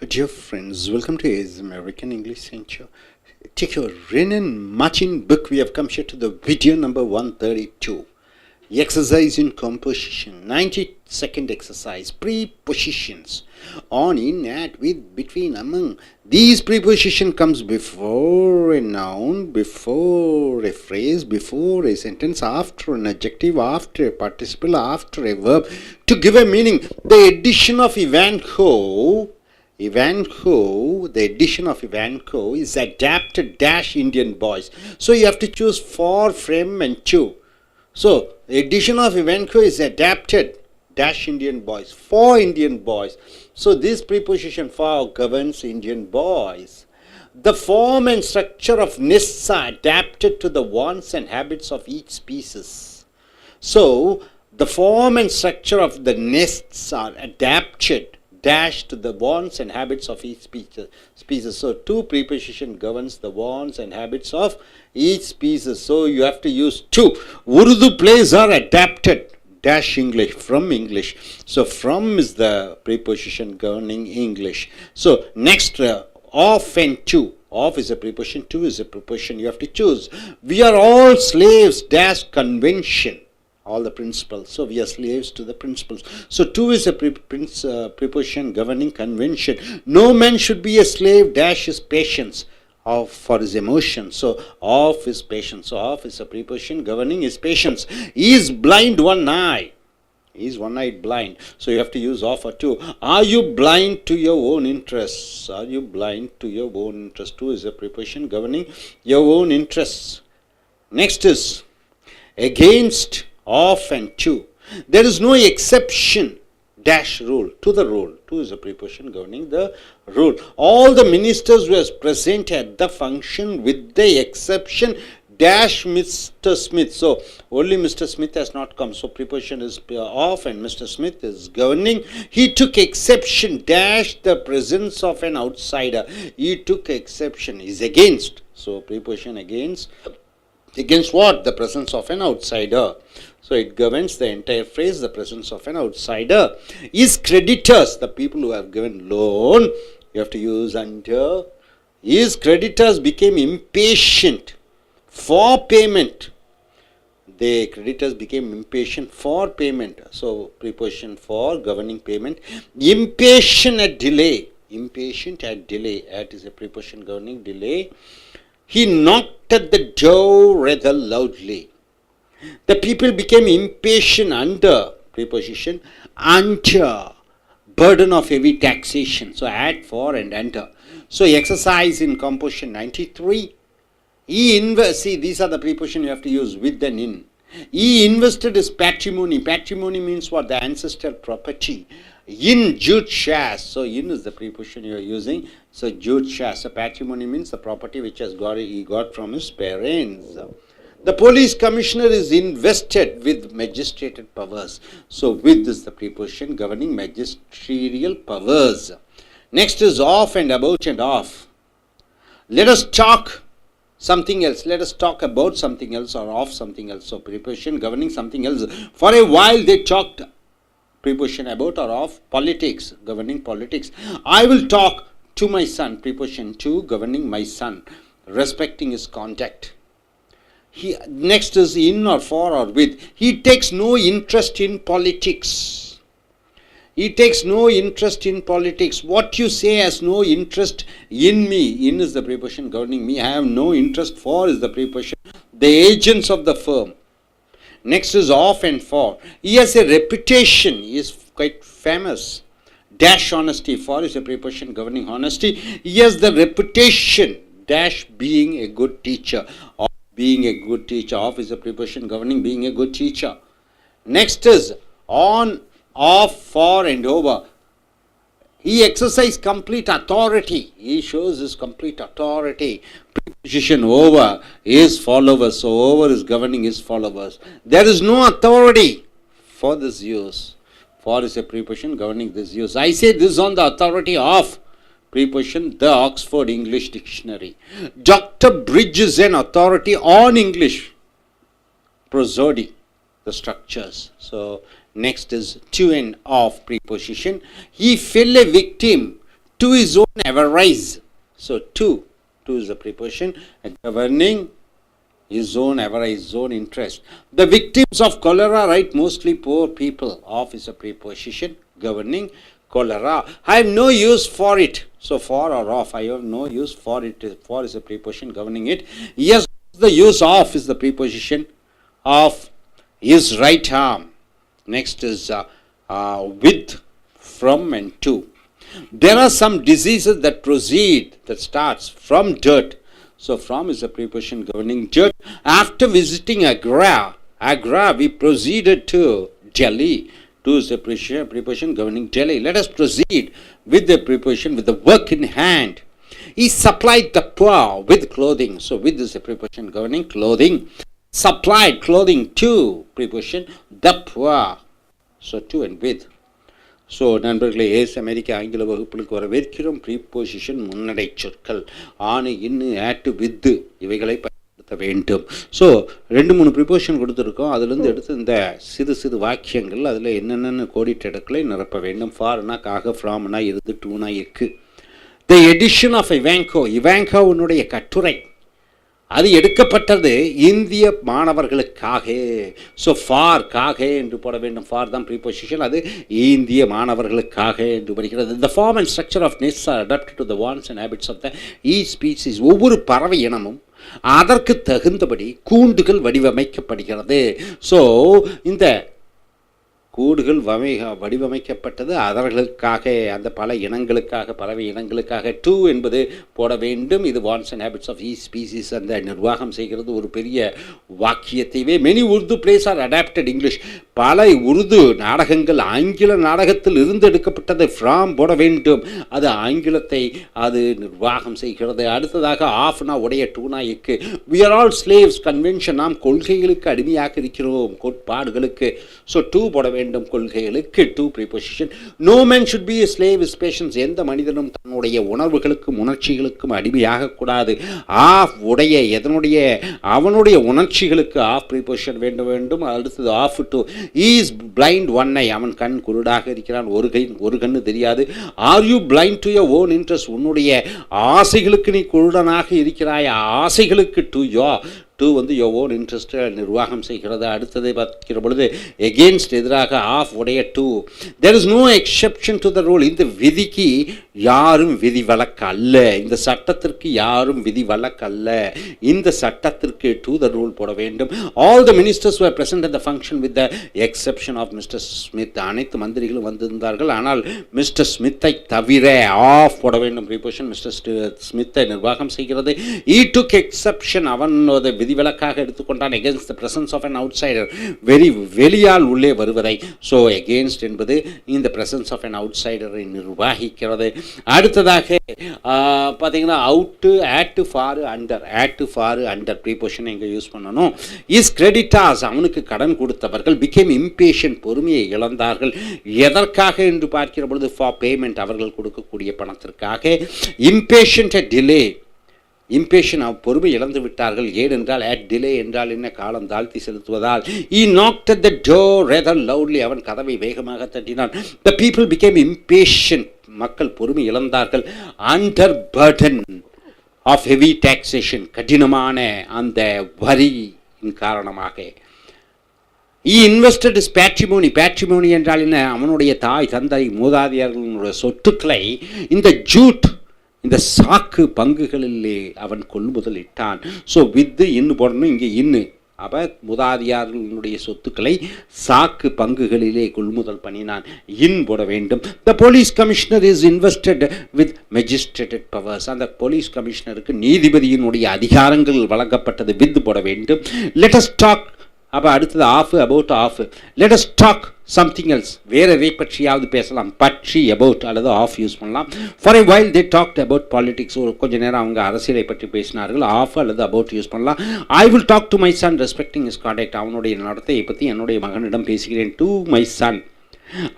Dear friends, welcome to AIS American English Center. Take your Renan Martin book. We have come here to the video number 132. Exercise in composition. 92nd exercise. Prepositions. On, in, at, with, between, among. These preposition comes before a noun, before a phrase, before a sentence, after an adjective, after a participle, after a verb, to give a meaning. The addition of Ivanhoe, the edition of Ivanhoe is adapted dash Indian boys. So you have to choose for, from and to. So the edition of Ivanhoe is adapted dash Indian boys, for Indian boys. So this preposition for governs Indian boys. The form and structure of nests are adapted to the wants and habits of each species. So the form and structure of the nests are adapted dash to the wants and habits of each species. So two preposition governs the wants and habits of each species. So you have to use two. Urdu plays are adapted dash English, from English. So from is the preposition governing English. So next of and to. Of is a preposition, to is a preposition. You have to choose. We are all slaves dash convention. All the principles. So we are slaves to the principles. So to is a preposition governing convention. No man should be a slave dash his patience for his emotion. So of is patience. So of is a preposition governing his patience. He is blind one eye. He is one-eyed blind. So you have to use of or to. Are you blind to your own interests? Are you blind to your own interests? To is a preposition governing your own interests. Next is against, of and to. There is no exception dash rule to the rule. To is a preposition governing the rule. All the ministers were present at the function with the exception dash Mr. Smith. So only Mr. Smith has not come. So preposition is of and Mr. Smith is governing. He took exception dash the presence of an outsider. He took exception is against. So preposition against. Against what? The presence of an outsider. So it governs the entire phrase, the presence of an outsider. His creditors, the people who have given loan, you have to use under. His creditors became impatient for payment. The creditors became impatient for payment. So preposition for governing payment. Impatient at delay. Impatient at delay. At is a preposition governing delay. He knocked at the door rather loudly. The people became impatient under preposition under burden of heavy taxation. So at, for and under. So exercise in composition 93. See, these are the preposition you have to use with and in. He invested his patrimony. Patrimony means what? The ancestral property. In jute shares. So in is the preposition you are using. So jute shares. So patrimony means the property which he got from his parents. The police commissioner is invested with magisterial powers. So with is the preposition governing magisterial powers. Next is of and about and of. Let us talk something else. Let us talk about something else or of something else. So preposition governing something else. For a while they talked preposition about or of politics, governing politics. I will talk to my son, preposition to governing my son, respecting his contact. Next is in or for or with. He takes no interest in politics. He takes no interest in politics. What you say has no interest in me. In is the preposition governing me. I have no interest. For is the preposition. The agents of the firm. Next is of and for. He has a reputation. He is quite famous. Dash honesty. For is a preposition governing honesty. He has the reputation. Dash being a good teacher. Of being a good teacher. Of is a preposition governing being a good teacher. Next is on, of, for and over. He exercises complete authority. He shows his complete authority. Preposition over is followers. So over is governing his followers. There is no authority for this use. For is a preposition governing this use. I say this on the authority of preposition the Oxford English Dictionary. Dr. Bridge is an authority on English prosody, the structures. So next is to and of preposition. He fell a victim to his own avarice. So to is the preposition governing his own avarice, his own interest. The victims of cholera, right, mostly poor people. Of is a preposition governing cholera. I have no use for it. So for or of, I have no use for it. For is a preposition governing it. Yes, the use of is the preposition of his right arm. Next is with, from and to. There are some diseases that proceed, that starts from dirt. So from is a preposition governing dirt. After visiting Agra, we proceeded to Delhi. To is a preposition governing Delhi. Let us proceed with the preposition, with the work in hand. He supplied the poor with clothing. So with is a preposition governing clothing. Supplied clothing to, preposition, the poor. So to and with. So நண்பர்களே, ace அமெரிக்க ஆங்கில வகுப்புகளுக்கு வரவேற்கிறோம். Preposition முன்னடை சொற்கள் ஆணு, இன்னு, ஆட்டு, with இவைகளை பயன்படுத்த வேண்டும். ஸோ 2-3 ப்ரிப்போசிஷன் கொடுத்துருக்கோம். அதுலேருந்து எடுத்து இந்த சிறு சிறு வாக்கியங்கள் அதில் என்னென்ன கோடிட்ட இடங்களை நிரப்ப வேண்டும். ஃபார்னா காக, ஃப்ராம்னா இருந்து, டூனா இருக்கு. த எடிஷன் ஆஃப் இவாங்கோவினுடைய கட்டுரை அது எடுக்கப்பட்டது இந்திய மாணவர்களுக்காக. ஸோ ஃபார், காக என்று போட வேண்டும். ஃபார் தான் ப்ரீபொசிஷன், அது இந்திய மாணவர்களுக்காக என்று படிக்கிறது. The form and structure of nests are adapted to the wants and habits of the species. ஒவ்வொரு பறவை இனமும் அதற்கு தகுந்தபடி கூண்டுகள் வடிவமைக்கப்படுகிறது. ஸோ இந்த கூடுகள் வடிவமைக்கப்பட்டது அவர்களுக்காக, அந்த பல இனங்களுக்காக, பறவை இனங்களுக்காக. டூ என்பது போட வேண்டும். இது wants and habits of species அந்த நிர்வாகம் செய்கிறது. ஒரு பெரிய வாக்கியத்தையே many Urdu plays are adapted English. பல உருது நாடகங்கள் ஆங்கில நாடகத்தில் இருந்து எடுக்கப்பட்டது. ஃப்ராம் போட வேண்டும். அது ஆங்கிலத்தை அது நிர்வாகம் செய்கிறது. அடுத்ததாக ஆஃப்னா உடைய, டூனா இக்கு. We are all slaves convention. நாம் கொள்கைகளுக்கு அடிமையாக இருக்கிறோம், கோட்பாடுகளுக்கு. ஸோ டூ போட வேண்டும். கொள்கைகளுக்கு to preposition. No man should be a slave his passions. எந்த மனிதனும் தன்னுடைய உணர்வுகளுக்கும் உணர்ச்சிகளுக்கும் அடிமையாக கூடாது. ஆஃப் உடைய, எதனுடைய, அவனுடைய உணர்ச்சிகளுக்கு ஆஃப் ப்ரீபொசிஷன் வேண்டும். அடுத்தது of to. Is blind, one eye, அவன் கண் குருடாக இருக்கிறான், ஒரு கண்ணு தெரியாது. Are you blind to your own interest. உன்னுடைய ஆசைகளுக்கு நீ குருடனாக இருக்கிறாய். ஆசைகளுக்கு டு யோ, டூ வந்து யோர் ஓன் இன்ட்ரெஸ்ட்டை நிர்வாகம் செய்கிறது. அடுத்ததை பார்க்கிற பொழுது எகெயின்ஸ்ட், எதிராக ஆஃப் உடைய to. There is no exception to the rule. இந்த விதிக்கு யாரும் விதி வழக்கு அல்ல. இந்த சட்டத்திற்கு யாரும் விதி வழக்கு அல்ல. இந்த சட்டத்திற்கு டு த ரூல் போட வேண்டும். All the ministers were present at the function with the exception of Mr. Smith. அனைத்து மந்திரிகளும் வந்திருந்தார்கள், ஆனால் மிஸ்டர் ஸ்மித்தை தவிர. ஆஃப் போட வேண்டும் ப்ரீபொசிஷன். மிஸ்டர் ஸ்மித்தை நிர்வாகம் செய்கிறது. he took exception, அவன் விதிவிலக்காக எடுத்துக்கொண்டான். against the presence of an outsider, வெளியால் உள்ளே வருவதை. ஸோ against என்பது இந்த presence of an outsider நிர்வாகிக்கிறது. அடுத்ததாக பார்த்தீங்கன்னா அவுட்டு, ஆட்டு, ஃபாரு, அண்டர். ஆட்டு, ஃபாரு, அண்டர் ப்ரீபொசிஷன் எங்கே யூஸ் பண்ணணும். இஸ் கிரெடிட்டார்ஸ், அவனுக்கு கடன் கொடுத்தவர்கள். பிகேம் இம்பேஷன், பொறுமையை இழந்தார்கள். எதற்காக என்று பார்க்கிற பொழுது ஃபார் பேமெண்ட், அவர்கள் கொடுக்கக்கூடிய பணத்திற்காக. இம்பேஷன்ட், டிலே. இம்பேஷன், பொறுமை இழந்து விட்டார்கள். ஏனென்றால் அட் டிலே என்றால் என்ன, காலம் தாழ்த்தி செலுத்துவதால். he knocked at the door rather loudly, அவன் கதவை வேகமாக தட்டினான். the people became impatient, மக்கள் பொறுமை இழந்தார்கள். under burden of heavy taxation, கடினமான அந்த வரியின் காரணமாக. he invested his patrimony. patrimony என்றால் என்ன, அவனுடைய தாய் தந்தை மூதாதையர்களுடைய சொத்துக்களை இந்த ஜூட், இந்த சாக்கு பங்குகளிலே அவன் கொள்முதல் இட்டான். ஸோ வித்து இன்னு போடணும், இங்கே இன்னு. அப்போ மூதாதையார்களுடைய சொத்துக்களை சாக்கு பங்குகளிலே கொள்முதல் பண்ணினான். இன் போட வேண்டும். The police commissioner is invested with magistrated powers. அந்த போலீஸ் கமிஷனருக்கு நீதிபதியினுடைய அதிகாரங்கள் வழங்கப்பட்டது. வித் போட வேண்டும். Let us talk. அப்போ அடுத்தது of, about, of. Let us talk something else, வேறு எதை பற்றியாவது பேசலாம். பற்றி, அபவுட் அல்லது ஆஃப் யூஸ் பண்ணலாம். For a while they talked about politics, ஒரு கொஞ்ச நேரம் அவங்க அரசியலை பற்றி பேசினார்கள். ஆஃப் அல்லது அபவுட் யூஸ் பண்ணலாம். I will talk to my son respecting his conduct, அவனுடைய நடத்தையை பற்றி என்னுடைய மகனிடம் பேசுகிறேன். To my son.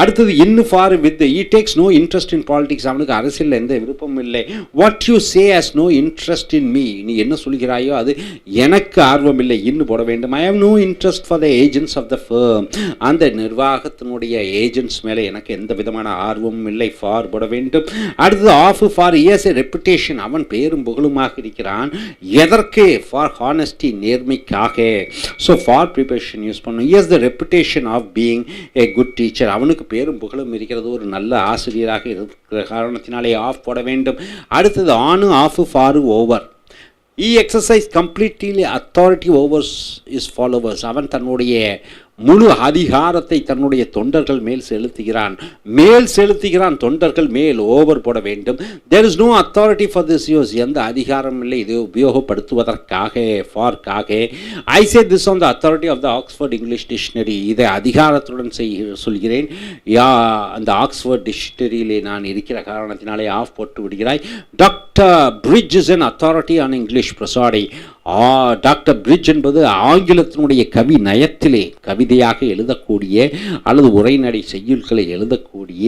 அடுத்தது in for with he takes no interest in politics. அவனுக்கு அரசியலில் எந்த விருப்பமும் இல்லை. what you say has no interest in me. நீ என்ன சொல்கிறாயோ அது எனக்கு ஆர்வம் இல்லை. இன்னும் போட வேண்டும். I have no interest for the agents of the firm. அந்த நிர்வாகத்தினுடைய ஏஜென்ட்ஸ் மேலே எனக்கு எந்த விதமான ஆர்வமும் இல்லை. ஃபார் போட வேண்டும். அடுத்தது of for he has a reputation. அவன் பேரும் புகழுமாக இருக்கிறான். எதற்கு? ஃபார் ஹானஸ்டி, நேர்மைக்காக. ஸோ ஃபார் ப்ரிப்பரேஷன் யூஸ் பண்ணணும். he has the reputation of being a good teacher. அவனுக்கு பேரும் புகழும் இருக்கிறது, ஒரு நல்ல ஆசிரியராக இருக்கிற காரணத்தினாலே ஆஃப் போட வேண்டும். அடுத்தது on of for over. he exercise completely authority over his followers. அவன் தன்னுடைய முழு அதிகாரத்தை தன்னுடைய தொண்டர்கள் மேல் செலுத்துகிறான். தொண்டர்கள் மேல் ஓவர் போட வேண்டும். there is no authority for this use. எந்த அதிகாரம் இல்லை இதை உபயோகப்படுத்துவதற்காக, ஃபார்க்காக. I say this on the authority of the Oxford English Dictionary. இதை அதிகாரத்துடன் சொல்கிறேன். அந்த ஆக்ஸ்ஃபோர்ட் டிக்ஷனரியிலே நான் இருக்கிற காரணத்தினாலே ஆஃப் போட்டு விடுகிறாய். Doctor Bridge is an authority on English prosody. Doctor Bridge என்பது ஆங்கிலத்தினுடைய கவி நயத்திலே கவிதையாக எழுதக்கூடிய அல்லது உரைநடை செய்யுள்களை எழுதக்கூடிய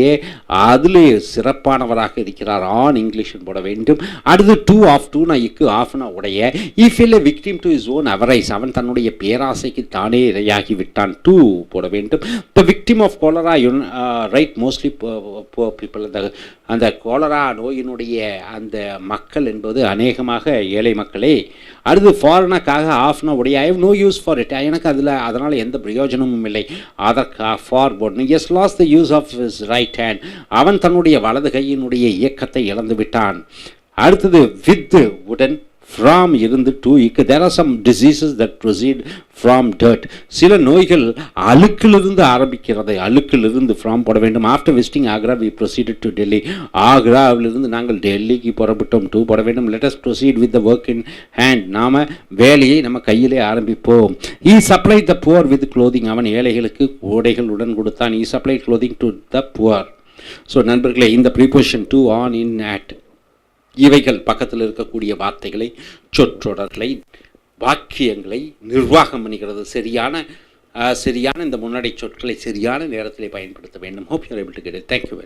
அதிலே சிறப்பானவராக இருக்கிறார். ஆன் இங்கிலீஷ் போட வேண்டும். அடுத்து டூ ஆஃப் டூனா இக்கு ஆஃப்னா உடைய. இஃப் இல்லை victim to his own avarice. அவன் தன்னுடைய பேராசைக்கு தானே இரையாகி விட்டான். டூ போட வேண்டும். The victim of cholera right mostly people. அந்த கோலரா நோயினுடைய அந்த மக்கள் என்பது அநேகமாக ஏழை மக்களே. அடுத்து ஃபார்னாக்காக ஆஃப்னா உடைய. I have no use for it. எனக்கு அதனால் எந்த பிரயோஜனமும் இல்லை. அதற்காக ஃபார் போடணும். Has lost the use of his right hand. அவன் தன்னுடைய வலது கையினுடைய இயக்கத்தை இழந்து விட்டான். அடுத்தது வித் உடன் from இருந்து to இக்கு. there are some diseases that proceed from dirt. சில நோய்கள் அழுக்கிலிருந்து ஆரம்பிக்கிறது. அழுக்கிலிருந்து from போட வேண்டும். after visiting Agra we proceeded to Delhi. ஆக்ராவிலிருந்து நாங்கள் டெல்லிக்கு புறப்பட்டோம். to போட வேண்டும். let us proceed with the work in hand. நாம வேலையை நம்ம கையிலே ஆரம்பிப்போம். he supplied the poor with clothing. அவன் ஏழைகளுக்கு உடைகளுடன் கொடுத்தான். he supplied clothing to the poor. So நண்பர்களே, இந்த ப்ரீபோசிஷன் to, on, in, at இவைகள் பக்கத்தில் இருக்கக்கூடிய வார்த்தைகளை, சொற்றொடர்களை, வாக்கியங்களை நிர்வாகம் பண்ணுகிறது. சரியான இந்த முன்னடை சொற்களை சரியான நேரத்தில் பயன்படுத்த வேண்டும். Hope you are able to get it. Thank you.